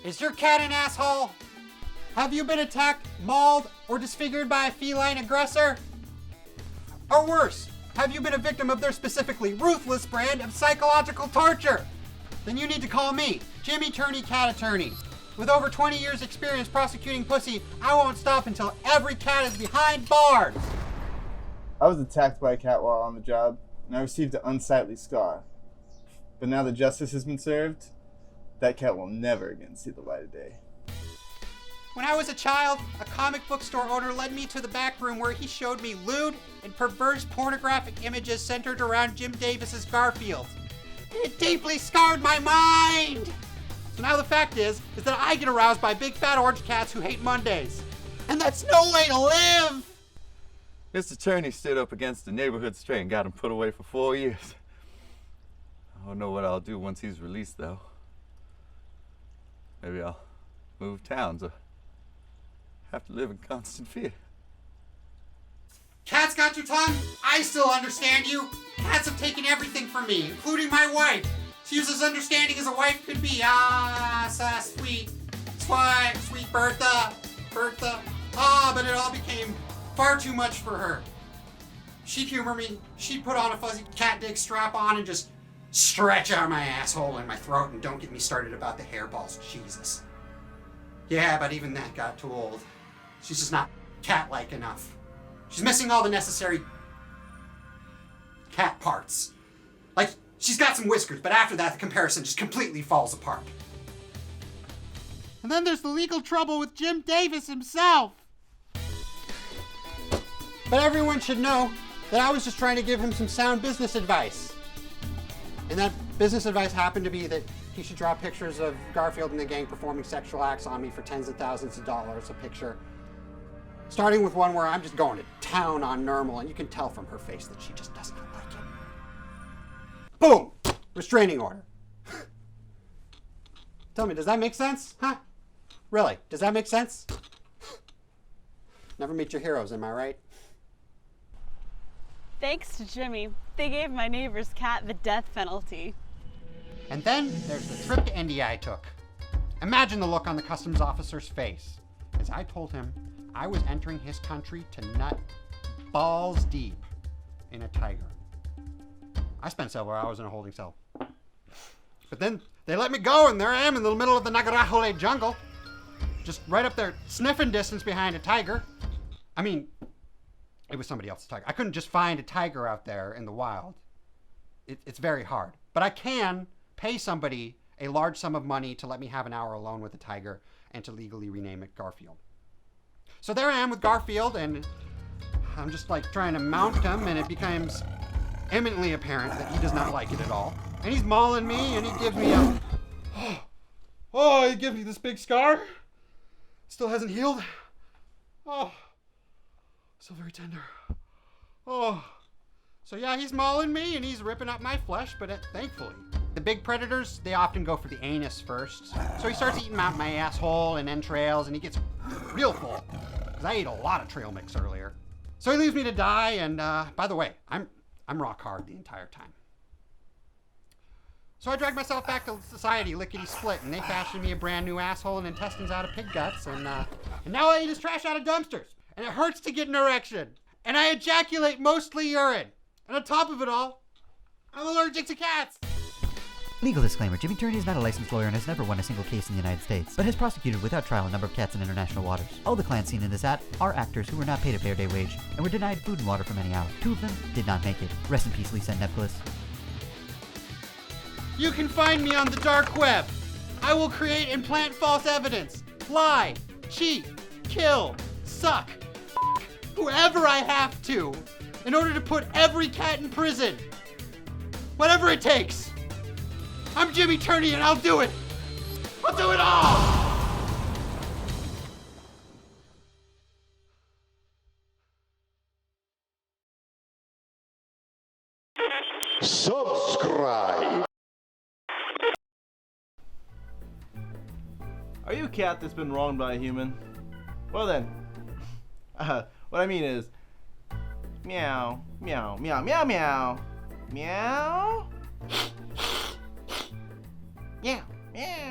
Is your cat an asshole? Have you been attacked, mauled, or disfigured by a feline aggressor? Or worse, have you been a victim of their specifically ruthless brand of psychological torture? Then you need to call me, Jimmy Turney, cat attorney. With over 20 years experience prosecuting pussy, I won't stop until every cat is behind bars. I was attacked by a cat while on the job, and I received an unsightly scar. But now that justice has been served, that cat will never again see the light of day. When I was a child, a comic book store owner led me to the back room where he showed me lewd and perverse pornographic images centered around Jim Davis's Garfield. It deeply scarred my mind! So now the fact is that I get aroused by big fat orange cats who hate Mondays. And that's no way to live! Mr. Turney stood up against the neighborhood stray and got him put away for 4 years. I don't know what I'll do once he's released, though. Maybe I'll move towns or have to live in constant fear. Cats got your tongue? I still understand you. Cats have taken everything from me, including my wife. She was as understanding as a wife could be. So sweet. Sweet Bertha. But it all became far too much for her. She'd humor me. She'd put on a fuzzy cat dick strap on and just stretch out my asshole and my throat, and don't get me started about the hairballs. Jesus. Yeah, but even that got too old. She's just not cat-like enough. She's missing all the necessary cat parts. Like, she's got some whiskers, but after that, the comparison just completely falls apart. And then there's the legal trouble with Jim Davis himself. But everyone should know that I was just trying to give him some sound business advice. And that business advice happened to be that he should draw pictures of Garfield and the gang performing sexual acts on me for tens of thousands of dollars a picture. Starting with one where I'm just going to town on Normal, and you can tell from her face that she just does not like it. Boom! Restraining order. Tell me, does that make sense? Huh? Really? Does that make sense? Never meet your heroes, am I right? Thanks to Jimmy, they gave my neighbor's cat the death penalty. And then there's the trip to India I took. Imagine the look on the customs officer's face as I told him I was entering his country to nut balls deep in a tiger. I spent several hours in a holding cell. But then they let me go, and there I am in the middle of the Nagarajole jungle. Just right up there, sniffing distance behind a tiger. I mean, it was somebody else's tiger. I couldn't just find a tiger out there in the wild. It's very hard. But I can pay somebody a large sum of money to let me have an hour alone with the tiger and to legally rename it Garfield. So there I am with Garfield, and I'm just like trying to mount him, and it becomes eminently apparent that he does not like it at all. And he's mauling me, and he gives me a... he gives me this big scar. Still hasn't healed. Oh, still very tender. Oh. So yeah, he's mauling me, and he's ripping up my flesh, but thankfully, the big predators, they often go for the anus first. So he starts eating out my asshole and entrails, and he gets real full, because I ate a lot of trail mix earlier. So he leaves me to die, and by the way, I'm rock hard the entire time. So I dragged myself back to society, lickety-split, and they fashioned me a brand new asshole and intestines out of pig guts, and now I eat his trash out of dumpsters, and it hurts to get an erection, and I ejaculate mostly urine, and on top of it all, I'm allergic to cats. Legal disclaimer, Jimmy Turney is not a licensed lawyer and has never won a single case in the United States, but has prosecuted without trial a number of cats in international waters. All the clients seen in this ad are actors who were not paid a fair day wage and were denied food and water for many hours. 2 of them did not make it. Rest in peace, Lisa and Nephilis. You can find me on the dark web. I will create and plant false evidence, lie, cheat, kill, suck, whoever I have to, in order to put every cat in prison. Whatever it takes. I'm Jimmy Turney, and I'll do it. I'll do it all. Subscribe. Are you a cat that's been wronged by a human? Well then, what I mean is, meow, meow, meow, meow, meow, meow, meow, meow.